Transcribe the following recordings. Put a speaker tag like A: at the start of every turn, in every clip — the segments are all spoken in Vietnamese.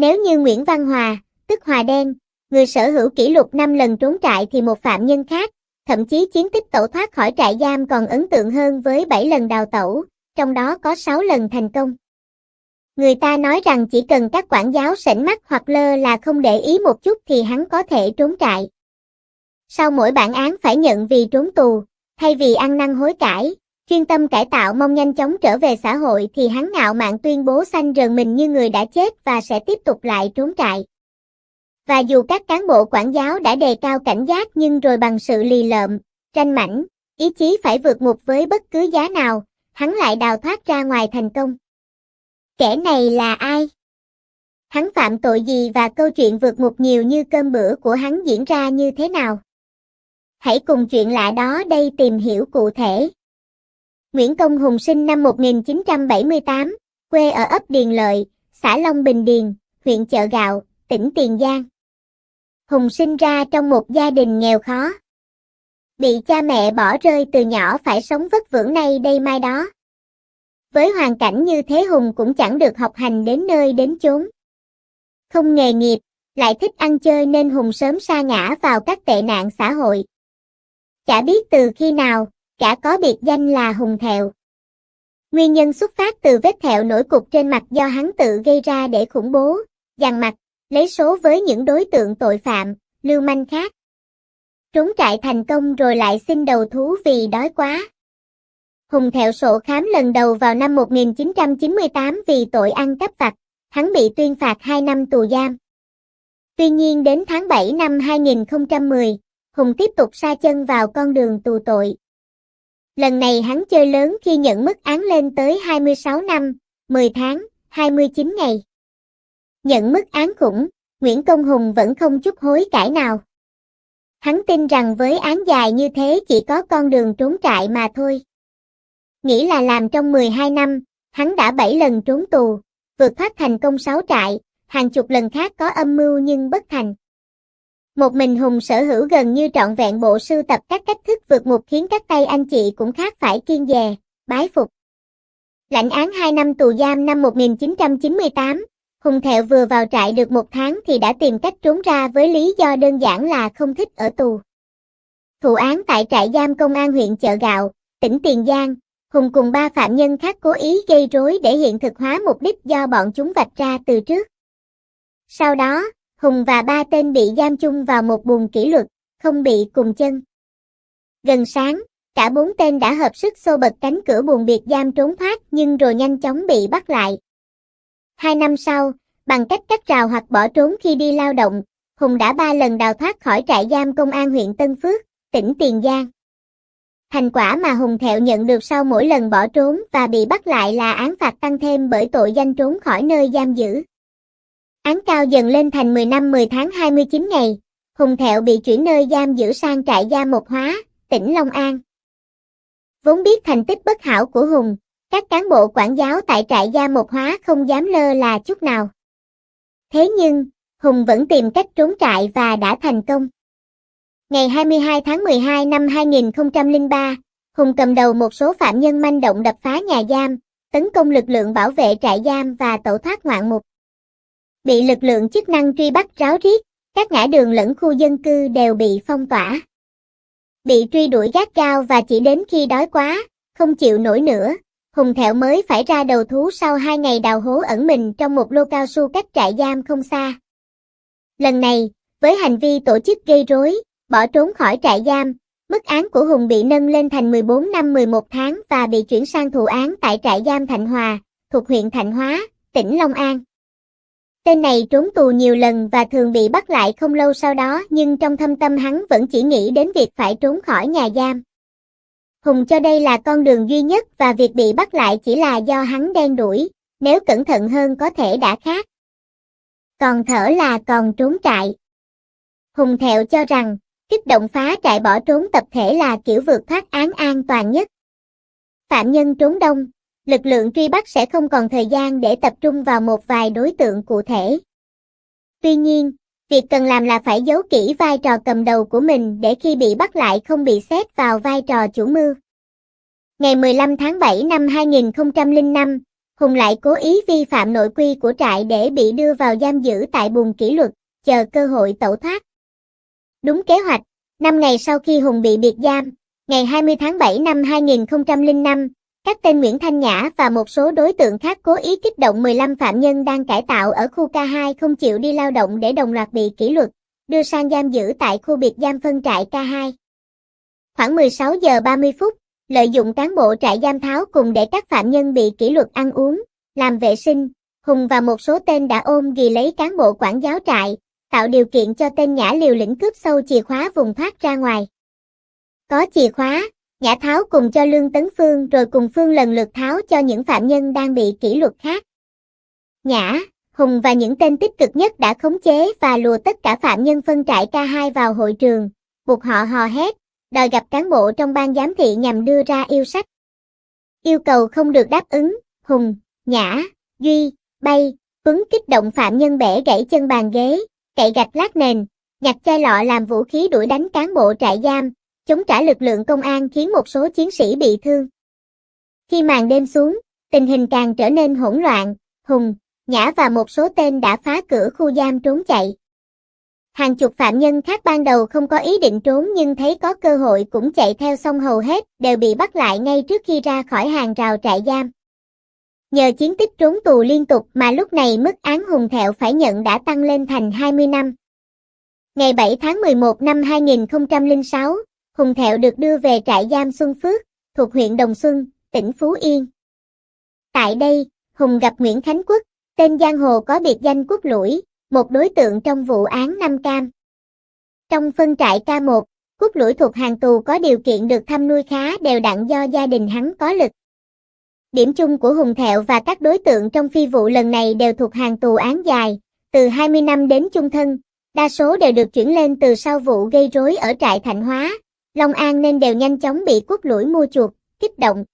A: Nếu như Nguyễn Văn Hòa, tức Hòa Đen, người sở hữu kỷ lục 5 lần trốn trại thì một phạm nhân khác, thậm chí chiến tích tẩu thoát khỏi trại giam còn ấn tượng hơn với 7 lần đào tẩu, trong đó có 6 lần thành công. Người ta nói rằng chỉ cần các quản giáo sểnh mắt hoặc lơ là không để ý một chút thì hắn có thể trốn trại. Sau mỗi bản án phải nhận vì trốn tù, thay vì ăn năn hối cải, chuyên tâm cải tạo mong nhanh chóng trở về xã hội thì hắn ngạo mạn tuyên bố xanh rờn mình như người đã chết và sẽ tiếp tục lại trốn trại. Và dù các cán bộ quản giáo đã đề cao cảnh giác nhưng rồi bằng sự lì lợm, ranh mãnh, ý chí phải vượt ngục với bất cứ giá nào, hắn lại đào thoát ra ngoài thành công. Kẻ này là ai? Hắn phạm tội gì và câu chuyện vượt ngục nhiều như cơm bữa của hắn diễn ra như thế nào? Hãy cùng chuyện lạ đó đây tìm hiểu cụ thể. Nguyễn Công Hùng sinh năm 1978, quê ở ấp Điền Lợi, xã Long Bình Điền, huyện Chợ Gạo, tỉnh Tiền Giang. Hùng sinh ra trong một gia đình nghèo khó. Bị cha mẹ bỏ rơi từ nhỏ phải sống vất vưởng nay đây mai đó. Với hoàn cảnh như thế Hùng cũng chẳng được học hành đến nơi đến chốn. Không nghề nghiệp, lại thích ăn chơi nên Hùng sớm sa ngã vào các tệ nạn xã hội. Chả biết từ khi nào, gã có biệt danh là Hùng Thẹo. Nguyên nhân xuất phát từ vết thẹo nổi cục trên mặt do hắn tự gây ra để khủng bố, dằn mặt, lấy số với những đối tượng tội phạm, lưu manh khác. Trốn trại thành công rồi lại xin đầu thú vì đói quá. Hùng Thẹo sổ khám lần đầu vào năm 1998 vì tội ăn cắp vặt, hắn bị tuyên phạt 2 năm tù giam. Tuy nhiên đến tháng 7 năm 2010, Hùng tiếp tục sa chân vào con đường tù tội. Lần này hắn chơi lớn khi nhận mức án lên tới 26 năm, 10 tháng, 29 ngày. Nhận mức án khủng, Nguyễn Công Hùng vẫn không chút hối cải nào. Hắn tin rằng với án dài như thế chỉ có con đường trốn trại mà thôi. Nghĩ là làm trong 12 năm, hắn đã 7 lần trốn tù, vượt thoát thành công 6 trại, hàng chục lần khác có âm mưu nhưng bất thành. Một mình Hùng sở hữu gần như trọn vẹn bộ sưu tập các cách thức vượt ngục khiến các tay anh chị cũng khác phải kiêng dè, bái phục. Lãnh án 2 năm tù giam năm 1998, Hùng Thẹo vừa vào trại được 1 tháng thì đã tìm cách trốn ra với lý do đơn giản là không thích ở tù. Thụ án tại trại giam công an huyện Chợ Gạo, tỉnh Tiền Giang, Hùng cùng 3 phạm nhân khác cố ý gây rối để hiện thực hóa mục đích do bọn chúng vạch ra từ trước. Sau đó, Hùng và 3 tên bị giam chung vào một buồng kỷ luật, không bị cùng chân. Gần sáng, cả 4 tên đã hợp sức xô bật cánh cửa buồng biệt giam trốn thoát nhưng rồi nhanh chóng bị bắt lại. 2 năm sau, bằng cách cắt rào hoặc bỏ trốn khi đi lao động, Hùng đã 3 lần đào thoát khỏi trại giam công an huyện Tân Phước, tỉnh Tiền Giang. Thành quả mà Hùng Thẹo nhận được sau mỗi lần bỏ trốn và bị bắt lại là án phạt tăng thêm bởi tội danh trốn khỏi nơi giam giữ. Án cao dần lên thành 10 năm 10 tháng 29 ngày, Hùng Thẹo bị chuyển nơi giam giữ sang trại giam Mộc Hóa, tỉnh Long An. Vốn biết thành tích bất hảo của Hùng, các cán bộ quản giáo tại trại giam Mộc Hóa không dám lơ là chút nào. Thế nhưng, Hùng vẫn tìm cách trốn trại và đã thành công. Ngày 22 tháng 12 năm 2003, Hùng cầm đầu một số phạm nhân manh động đập phá nhà giam, tấn công lực lượng bảo vệ trại giam và tẩu thoát ngoạn mục. Bị lực lượng chức năng truy bắt ráo riết, các ngã đường lẫn khu dân cư đều bị phong tỏa. Bị truy đuổi gắt gao và chỉ đến khi đói quá, không chịu nổi nữa, Hùng Thẹo mới phải ra đầu thú sau 2 ngày đào hố ẩn mình trong một lô cao su cách trại giam không xa. Lần này, với hành vi tổ chức gây rối, bỏ trốn khỏi trại giam, mức án của Hùng bị nâng lên thành 14 năm 11 tháng và bị chuyển sang thụ án tại trại giam Thạnh Hòa, thuộc huyện Thạnh Hóa, tỉnh Long An. Tên này trốn tù nhiều lần và thường bị bắt lại không lâu sau đó nhưng trong thâm tâm hắn vẫn chỉ nghĩ đến việc phải trốn khỏi nhà giam. Hùng cho đây là con đường duy nhất và việc bị bắt lại chỉ là do hắn đen đuổi, nếu cẩn thận hơn có thể đã khác. Còn thở là còn trốn trại. Hùng Thẹo cho rằng, kích động phá trại bỏ trốn tập thể là kiểu vượt thoát án an toàn nhất. Phạm nhân trốn đông, lực lượng truy bắt sẽ không còn thời gian để tập trung vào một vài đối tượng cụ thể. Tuy nhiên, việc cần làm là phải giấu kỹ vai trò cầm đầu của mình để khi bị bắt lại không bị xét vào vai trò chủ mưu. Ngày 15 tháng 7 năm 2005, Hùng lại cố ý vi phạm nội quy của trại để bị đưa vào giam giữ tại buồng kỷ luật, chờ cơ hội tẩu thoát. Đúng kế hoạch, 5 ngày sau khi Hùng bị biệt giam, ngày 20 tháng 7 năm 2005, các tên Nguyễn Thanh Nhã và một số đối tượng khác cố ý kích động 15 phạm nhân đang cải tạo ở khu K2 không chịu đi lao động để đồng loạt bị kỷ luật, đưa sang giam giữ tại khu biệt giam phân trại K2. Khoảng 16 giờ 30 phút, lợi dụng cán bộ trại giam tháo cùng để các phạm nhân bị kỷ luật ăn uống, làm vệ sinh, Hùng và một số tên đã ôm ghì lấy cán bộ quản giáo trại, tạo điều kiện cho tên Nhã liều lĩnh cướp sâu chìa khóa vùng thoát ra ngoài. Có chìa khóa, Nhã tháo cùng cho Lương Tấn Phương rồi cùng Phương lần lượt tháo cho những phạm nhân đang bị kỷ luật khác. Nhã, Hùng và những tên tích cực nhất đã khống chế và lùa tất cả phạm nhân phân trại K2 vào hội trường, buộc họ hò hét, đòi gặp cán bộ trong ban giám thị nhằm đưa ra yêu sách. Yêu cầu không được đáp ứng, Hùng, Nhã, Duy, Bay, Tuấn kích động phạm nhân bẻ gãy chân bàn ghế, cậy gạch lát nền, nhặt chai lọ làm vũ khí đuổi đánh cán bộ trại giam, chống trả lực lượng công an khiến một số chiến sĩ bị thương. Khi màn đêm xuống, tình hình càng trở nên hỗn loạn, Hùng, Nhã và một số tên đã phá cửa khu giam trốn chạy. Hàng chục phạm nhân khác ban đầu không có ý định trốn nhưng thấy có cơ hội cũng chạy theo, xong hầu hết đều bị bắt lại ngay trước khi ra khỏi hàng rào trại giam. Nhờ chiến tích trốn tù liên tục mà lúc này mức án Hùng Thẹo phải nhận đã tăng lên thành 20 năm. Ngày 7 tháng 11 năm 2006, Hùng Thẹo được đưa về trại giam Xuân Phước, thuộc huyện Đồng Xuân, tỉnh Phú Yên. Tại đây, Hùng gặp Nguyễn Khánh Quốc, tên giang hồ có biệt danh Quốc Lũi, một đối tượng trong vụ án Nam Cam. Trong phân trại K1, Quốc Lũi thuộc hàng tù có điều kiện được thăm nuôi khá đều đặn do gia đình hắn có lực. Điểm chung của Hùng Thẹo và các đối tượng trong phi vụ lần này đều thuộc hàng tù án dài, từ 20 năm đến chung thân, đa số đều được chuyển lên từ sau vụ gây rối ở trại Thạnh Hóa, Long An nên đều nhanh chóng bị Quốc Lũi mua chuộc, kích động.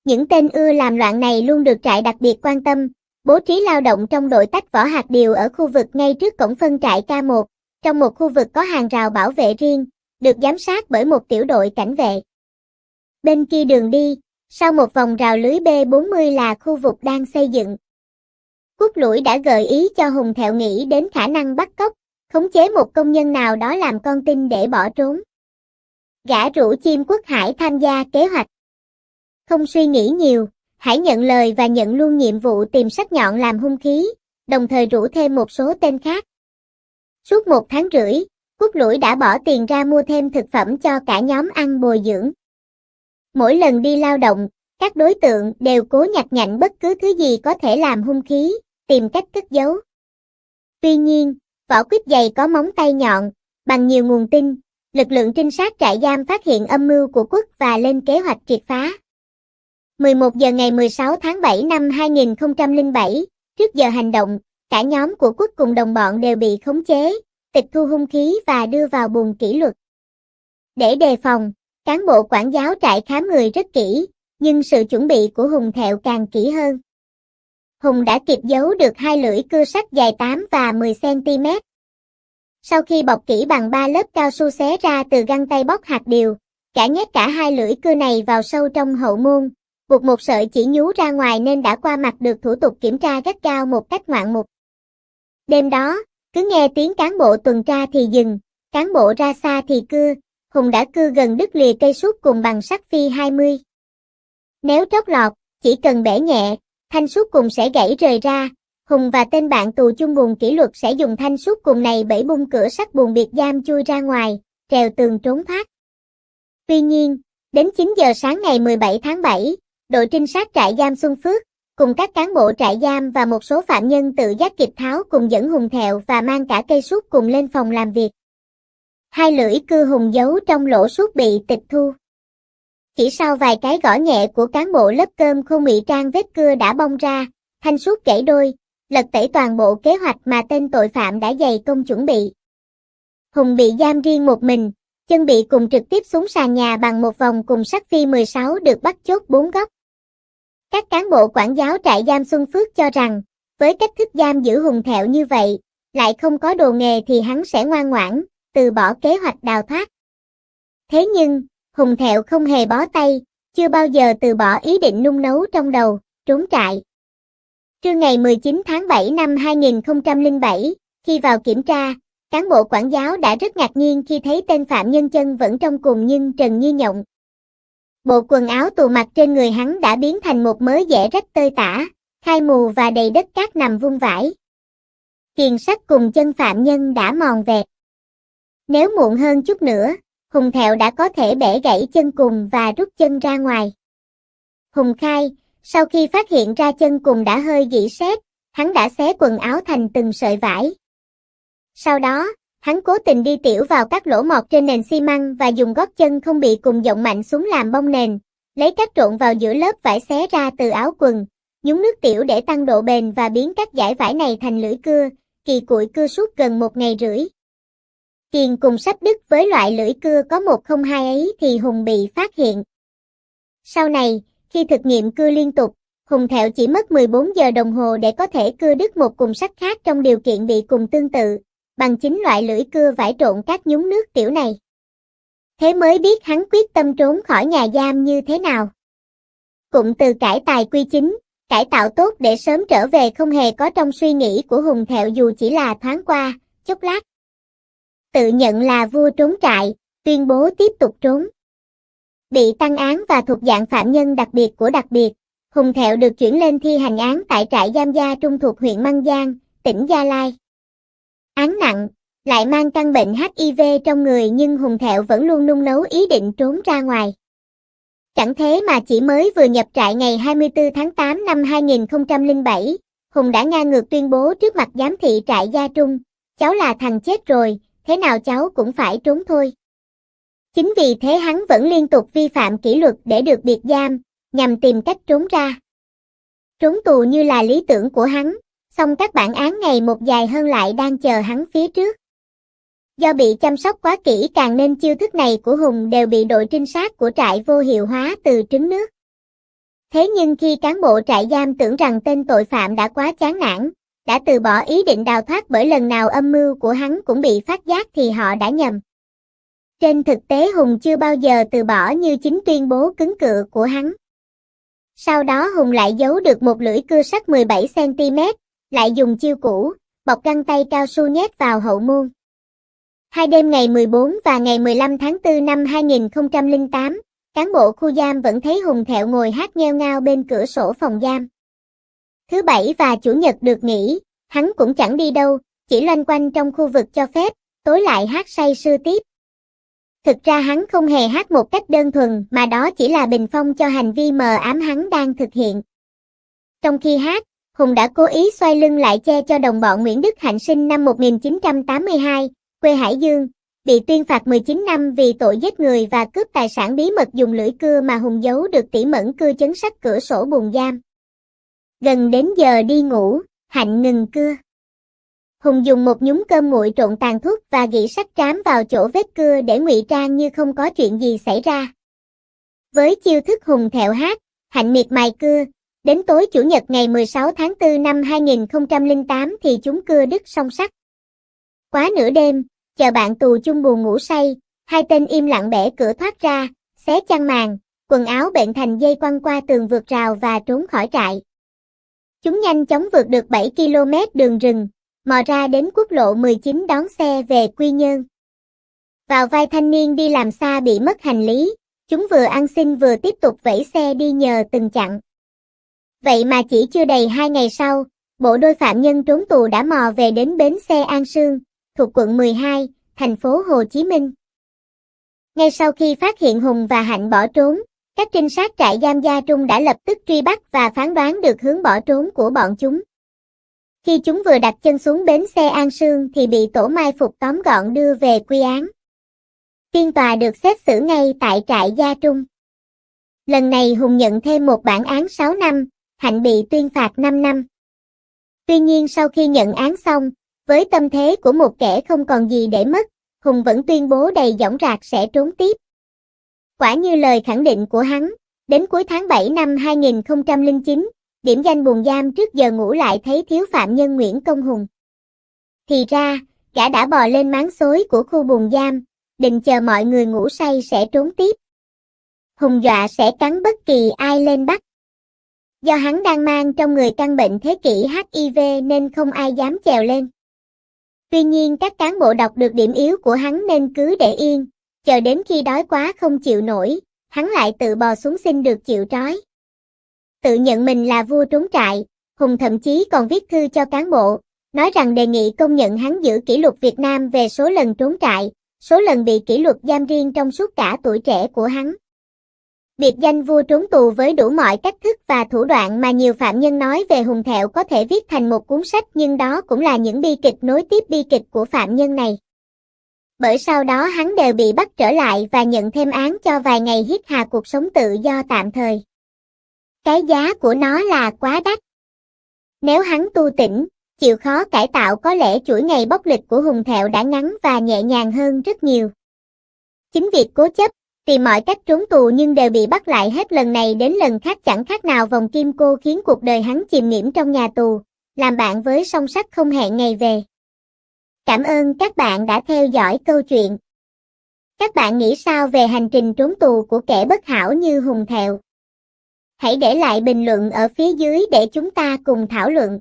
A: Những tên ưa làm loạn này luôn được trại đặc biệt quan tâm, bố trí lao động trong đội tách võ hạt điều ở khu vực ngay trước cổng phân trại K1, trong một khu vực có hàng rào bảo vệ riêng, được giám sát bởi một tiểu đội cảnh vệ. Bên kia đường đi, sau một vòng rào lưới B40 là khu vực đang xây dựng. Quốc Lũi đã gợi ý cho Hùng Thẹo nghĩ đến khả năng bắt cóc, khống chế một công nhân nào đó làm con tin để bỏ trốn. Gã rủ chim Quốc Hải tham gia kế hoạch. Không suy nghĩ nhiều, Hải nhận lời và nhận luôn nhiệm vụ tìm sắc nhọn làm hung khí, đồng thời rủ thêm một số tên khác. Suốt 1 tháng rưỡi, Quốc Lũi đã bỏ tiền ra mua thêm thực phẩm cho cả nhóm ăn bồi dưỡng. Mỗi lần đi lao động, các đối tượng đều cố nhặt nhạnh bất cứ thứ gì có thể làm hung khí, tìm cách cất giấu. Tuy nhiên, vỏ quýt dày có móng tay nhọn, bằng nhiều nguồn tin, lực lượng trinh sát trại giam phát hiện âm mưu của Quốc và lên kế hoạch triệt phá. 11 giờ ngày 16 tháng 7 năm 2007, trước giờ hành động, cả nhóm của Quốc cùng đồng bọn đều bị khống chế, tịch thu hung khí và đưa vào buồng kỷ luật. Để đề phòng, cán bộ quản giáo trại khám người rất kỹ, nhưng sự chuẩn bị của Hùng Thẹo càng kỹ hơn. Hùng đã kịp giấu được 2 lưỡi cưa sắt dài 8 và 10 cm. Sau khi bọc kỹ bằng 3 lớp cao su xé ra từ găng tay bóc hạt điều, gã nhét cả 2 lưỡi cưa này vào sâu trong hậu môn, buộc một sợi chỉ nhú ra ngoài nên đã qua mặt được thủ tục kiểm tra gắt gao một cách ngoạn mục. Đêm đó, cứ nghe tiếng cán bộ tuần tra thì dừng, cán bộ ra xa thì cưa, Hùng đã cưa gần đứt lìa cây sút cùng bằng sắt phi 20. Nếu trót lọt, chỉ cần bẻ nhẹ, thanh sút cùng sẽ gãy rời ra. Hùng và tên bạn tù chung buồng kỷ luật sẽ dùng thanh sút cùng này bẫy bung cửa sắt buồng biệt giam chui ra ngoài, trèo tường trốn thoát. Tuy nhiên, đến 9 giờ sáng ngày 17 tháng 7, đội trinh sát trại giam Xuân Phước, cùng các cán bộ trại giam và một số phạm nhân tự giác kịp tháo cùng dẫn Hùng Thẹo và mang cả cây sút cùng lên phòng làm việc. 2 lưỡi cưa Hùng giấu trong lỗ sút bị tịch thu. Chỉ sau vài cái gõ nhẹ của cán bộ lớp cơm khô ngụy trang vết cưa đã bong ra, thanh sút gãy đôi, lật tẩy toàn bộ kế hoạch mà tên tội phạm đã dày công chuẩn bị. Hùng bị giam riêng một mình, chân bị cùng trực tiếp xuống sàn nhà bằng một vòng cùng sắt phi 16 được bắt chốt 4 góc. Các cán bộ quản giáo trại giam Xuân Phước cho rằng, với cách thức giam giữ Hùng Thẹo như vậy, lại không có đồ nghề thì hắn sẽ ngoan ngoãn, từ bỏ kế hoạch đào thoát. Thế nhưng, Hùng Thẹo không hề bó tay, chưa bao giờ từ bỏ ý định nung nấu trong đầu, trốn trại. Trưa ngày 19 tháng 7 năm 2007, khi vào kiểm tra, cán bộ quản giáo đã rất ngạc nhiên khi thấy tên phạm nhân chân vẫn trong cùng nhưng trần như nhộng. Bộ quần áo tù mặc trên người hắn đã biến thành một mớ giẻ rách tơi tả, khai mù và đầy đất cát nằm vung vãi. Kiềng sắt cùng chân phạm nhân đã mòn vẹt. Nếu muộn hơn chút nữa, Hùng Thẹo đã có thể bẻ gãy chân cùng và rút chân ra ngoài. Hùng khai, sau khi phát hiện ra chân cùng đã hơi gỉ sét, hắn đã xé quần áo thành từng sợi vải. Sau đó, hắn cố tình đi tiểu vào các lỗ mọt trên nền xi măng và dùng gót chân không bị cùng dộng mạnh xuống làm bong nền, lấy cát trộn vào giữa lớp vải xé ra từ áo quần, nhúng nước tiểu để tăng độ bền và biến các dải vải này thành lưỡi cưa, kỳ cụi cưa suốt gần 1 ngày rưỡi. Kiềng cùng sắp đứt với loại lưỡi cưa có 102 ấy thì Hùng bị phát hiện. Sau này, khi thực nghiệm cưa liên tục, Hùng Thẹo chỉ mất 14 giờ đồng hồ để có thể cưa đứt một cùm sắt khác trong điều kiện bị cùng tương tự, bằng chính loại lưỡi cưa vải trộn cát nhúng nước tiểu này. Thế mới biết hắn quyết tâm trốn khỏi nhà giam như thế nào. Cụm từ cải tài quy chính, cải tạo tốt để sớm trở về không hề có trong suy nghĩ của Hùng Thẹo dù chỉ là thoáng qua, chốc lát. Tự nhận là vua trốn trại, tuyên bố tiếp tục trốn. Bị tăng án và thuộc dạng phạm nhân đặc biệt của đặc biệt, Hùng Thẹo được chuyển lên thi hành án tại trại giam Gia Trung thuộc huyện Măng Giang, tỉnh Gia Lai. Án nặng, lại mang căn bệnh HIV trong người nhưng Hùng Thẹo vẫn luôn nung nấu ý định trốn ra ngoài. Chẳng thế mà chỉ mới vừa nhập trại ngày 24 tháng 8 năm 2007, Hùng đã ngang ngược tuyên bố trước mặt giám thị trại Gia Trung, cháu là thằng chết rồi, thế nào cháu cũng phải trốn thôi. Chính vì thế hắn vẫn liên tục vi phạm kỷ luật để được biệt giam, nhằm tìm cách trốn ra. Trốn tù như là lý tưởng của hắn, song các bản án ngày một dài hơn lại đang chờ hắn phía trước. Do bị chăm sóc quá kỹ càng nên chiêu thức này của Hùng đều bị đội trinh sát của trại vô hiệu hóa từ trứng nước. Thế nhưng khi cán bộ trại giam tưởng rằng tên tội phạm đã quá chán nản, đã từ bỏ ý định đào thoát bởi lần nào âm mưu của hắn cũng bị phát giác thì họ đã nhầm. Trên thực tế Hùng chưa bao giờ từ bỏ như chính tuyên bố cứng cự của hắn. Sau đó Hùng lại giấu được một lưỡi cưa sắt 17 cm, lại dùng chiêu cũ, bọc găng tay cao su nhét vào hậu môn. Hai đêm ngày 14 và ngày 15 tháng 4 năm 2008, cán bộ khu giam vẫn thấy Hùng Thẹo ngồi hát nghêu ngao bên cửa sổ phòng giam. Thứ Bảy và Chủ nhật được nghỉ, hắn cũng chẳng đi đâu, chỉ loanh quanh trong khu vực cho phép, tối lại hát say sưa tiếp. Thực ra hắn không hề hát một cách đơn thuần mà đó chỉ là bình phong cho hành vi mờ ám hắn đang thực hiện. Trong khi hát, Hùng đã cố ý xoay lưng lại che cho đồng bọn Nguyễn Đức Hạnh sinh năm 1982, quê Hải Dương, bị tuyên phạt 19 năm vì tội giết người và cướp tài sản bí mật dùng lưỡi cưa mà Hùng giấu được tỉ mẩn cưa chấn sắt cửa sổ buồng giam. Gần đến giờ đi ngủ, Hạnh ngừng cưa. Hùng dùng một nhúng cơm nguội trộn tàn thuốc và gỉ sắt trám vào chỗ vết cưa để ngụy trang như không có chuyện gì xảy ra. Với chiêu thức Hùng Thẹo hát, Hạnh miệt mài cưa, đến tối Chủ nhật ngày 16 tháng 4 năm 2008 thì chúng cưa đứt song sắt. Quá nửa đêm, chờ bạn tù chung buồng ngủ say, hai tên im lặng bẻ cửa thoát ra, xé chăn màn, quần áo bện thành dây quăng qua tường vượt rào và trốn khỏi trại. Chúng nhanh chóng vượt được 7 km đường rừng, mò ra đến quốc lộ 19 đón xe về Quy Nhơn. Vào vai thanh niên đi làm xa bị mất hành lý, chúng vừa ăn xin vừa tiếp tục vẫy xe đi nhờ từng chặng. Vậy mà chỉ chưa đầy 2 ngày sau, bộ đôi phạm nhân trốn tù đã mò về đến bến xe An Sương, thuộc quận 12, thành phố Hồ Chí Minh. Ngay sau khi phát hiện Hùng và Hạnh bỏ trốn, các trinh sát trại giam Gia Trung đã lập tức truy bắt và phán đoán được hướng bỏ trốn của bọn chúng. Khi chúng vừa đặt chân xuống bến xe An Sương thì bị tổ mai phục tóm gọn đưa về quy án. Phiên tòa được xét xử ngay tại trại Gia Trung. Lần này Hùng nhận thêm một bản án 6 năm, Hạnh bị tuyên phạt 5 năm. Tuy nhiên sau khi nhận án xong, với tâm thế của một kẻ không còn gì để mất, Hùng vẫn tuyên bố đầy dõng dạc sẽ trốn tiếp. Quả như lời khẳng định của hắn, đến cuối tháng 7 năm 2009, điểm danh buồng giam trước giờ ngủ lại thấy thiếu phạm nhân Nguyễn Công Hùng. Thì ra, gã đã bò lên máng xối của khu buồng giam, định chờ mọi người ngủ say sẽ trốn tiếp. Hùng dọa sẽ cắn bất kỳ ai lên bắt. Do hắn đang mang trong người căn bệnh thế kỷ HIV nên không ai dám chèo lên. Tuy nhiên các cán bộ đọc được điểm yếu của hắn nên cứ để yên, chờ đến khi đói quá không chịu nổi, hắn lại tự bò xuống xin được chịu trói. Tự nhận mình là vua trốn trại, Hùng thậm chí còn viết thư cho cán bộ, nói rằng đề nghị công nhận hắn giữ kỷ lục Việt Nam về số lần trốn trại, số lần bị kỷ luật giam riêng trong suốt cả tuổi trẻ của hắn. Biệt danh vua trốn tù với đủ mọi cách thức và thủ đoạn mà nhiều phạm nhân nói về Hùng Thẹo có thể viết thành một cuốn sách, nhưng đó cũng là những bi kịch nối tiếp bi kịch của phạm nhân này. Bởi sau đó hắn đều bị bắt trở lại và nhận thêm án cho vài ngày hít hà cuộc sống tự do tạm thời. Cái giá của nó là quá đắt. Nếu hắn tu tỉnh, chịu khó cải tạo có lẽ chuỗi ngày bóc lịch của Hùng Thẹo đã ngắn và nhẹ nhàng hơn rất nhiều. Chính việc cố chấp, tìm mọi cách trốn tù nhưng đều bị bắt lại hết lần này đến lần khác chẳng khác nào vòng kim cô khiến cuộc đời hắn chìm nghiễm trong nhà tù, làm bạn với song sắt không hẹn ngày về. Cảm ơn các bạn đã theo dõi câu chuyện. Các bạn nghĩ sao về hành trình trốn tù của kẻ bất hảo như Hùng Thẹo? Hãy để lại bình luận ở phía dưới để chúng ta cùng thảo luận.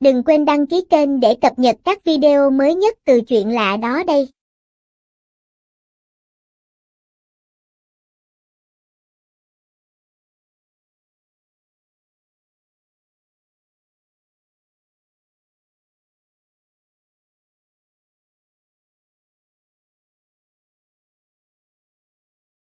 A: Đừng quên đăng ký kênh để cập nhật các video mới nhất từ Chuyện Lạ Đó đây.